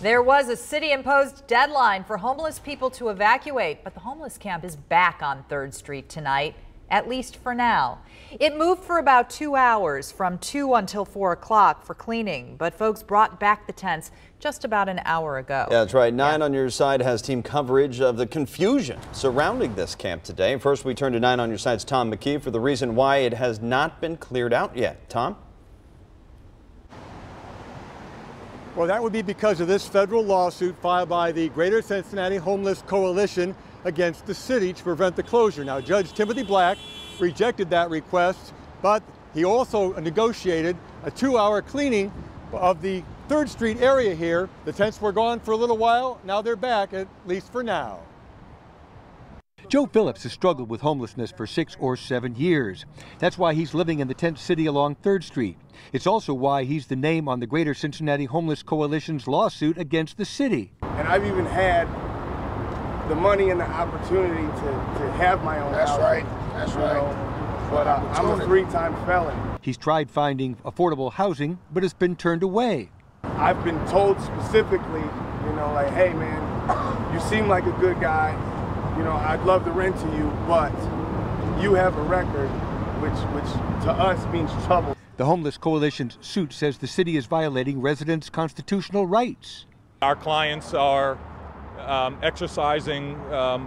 There was a city-imposed deadline for homeless people to evacuate, but the homeless camp is back on 3rd Street tonight, at least for now. It moved for about 2 hours, from 2 until 4 o'clock for cleaning, but folks brought back the tents just about an hour ago. Yeah, that's right. 9 on Your Side has team coverage of the confusion surrounding this camp today. First, we turn to 9 on Your Side's Tom McKee for the reason why it has not been cleared out yet. Tom? Well, that would be because of this federal lawsuit filed by the Greater Cincinnati Homeless Coalition against the city to prevent the closure. Now, Judge Timothy Black rejected that request, but he also negotiated a 2-hour cleaning of the 3rd Street area here. The tents were gone for a little while. Now they're back, at least for now. Joe Phillips has struggled with homelessness for 6 or 7 years. That's why he's living in the tent city along 3rd Street. It's also why he's the name on the Greater Cincinnati Homeless Coalition's lawsuit against the city. And I've even had the money and the opportunity to have my own house. That's right. But I'm a 3-time felon. He's tried finding affordable housing, but it's been turned away. I've been told specifically, like, hey man, you seem like a good guy. I'd love to rent to you, but you have a record, which to us means trouble. The Homeless Coalition's suit says the city is violating residents' constitutional rights. Our clients are exercising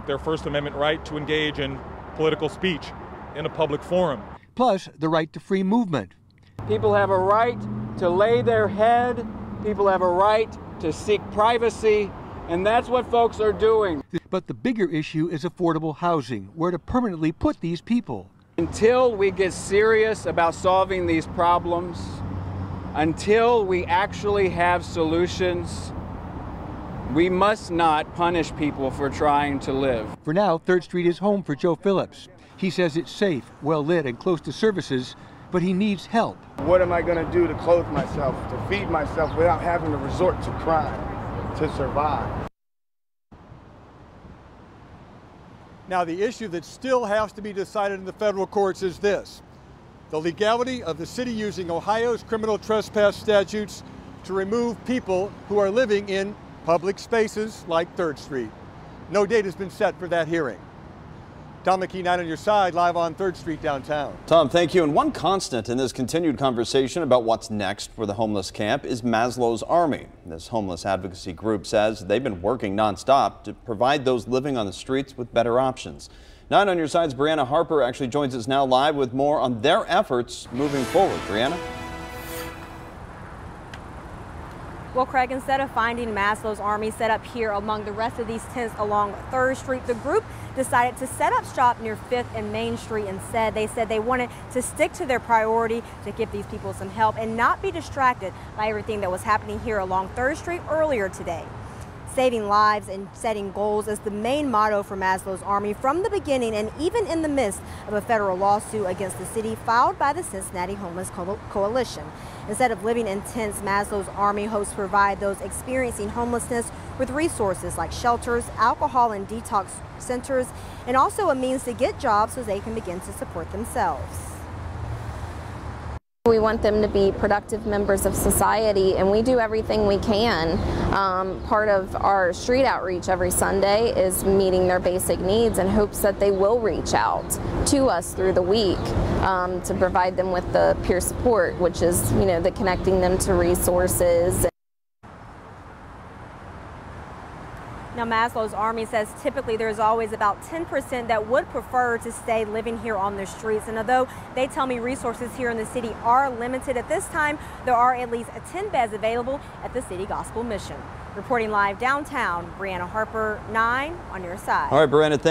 their First Amendment right to engage in political speech in a public forum. Plus, the right to free movement. People have a right to lay their head. People have a right to seek privacy. And that's what folks are doing. But the bigger issue is affordable housing, where to permanently put these people. Until we get serious about solving these problems, until we actually have solutions, we must not punish people for trying to live. For now, 3rd Street is home for Joe Phillips. He says it's safe, well lit, and close to services, but he needs help. What am I going to do to clothe myself, to feed myself without having to resort to crime to survive? Now, the issue that still has to be decided in the federal courts is this: the legality of the city using Ohio's criminal trespass statutes to remove people who are living in public spaces like 3rd Street. No date has been set for that hearing. Tom McKee, 9 on Your Side, live on 3rd Street downtown. Tom, thank you. And one constant in this continued conversation about what's next for the homeless camp is Maslow's Army. This homeless advocacy group says they've been working nonstop to provide those living on the streets with better options. 9 on Your Side's Brianna Harper actually joins us now live with more on their efforts moving forward. Brianna? Well, Craig, instead of finding Maslow's Army set up here among the rest of these tents along 3rd Street, the group decided to set up shop near 5th and Main Street instead. They said they wanted to stick to their priority to give these people some help and not be distracted by everything that was happening here along 3rd Street earlier today. Saving lives and setting goals is the main motto for Maslow's Army from the beginning, and even in the midst of a federal lawsuit against the city filed by the Cincinnati Homeless Coalition. Instead of living in tents, Maslow's Army hopes to provide those experiencing homelessness with resources like shelters, alcohol and detox centers, and also a means to get jobs so they can begin to support themselves. We want them to be productive members of society, and we do everything we can. Part of our street outreach every Sunday is meeting their basic needs in hopes that they will reach out to us through the week to provide them with the peer support, which is, the connecting them to resources. Now, Maslow's Army says typically there's always about 10% that would prefer to stay living here on the streets. And although they tell me resources here in the city are limited at this time, there are at least 10 beds available at the City Gospel Mission. Reporting live downtown, Brianna Harper, 9 on Your Side. All right, Brianna, thank you.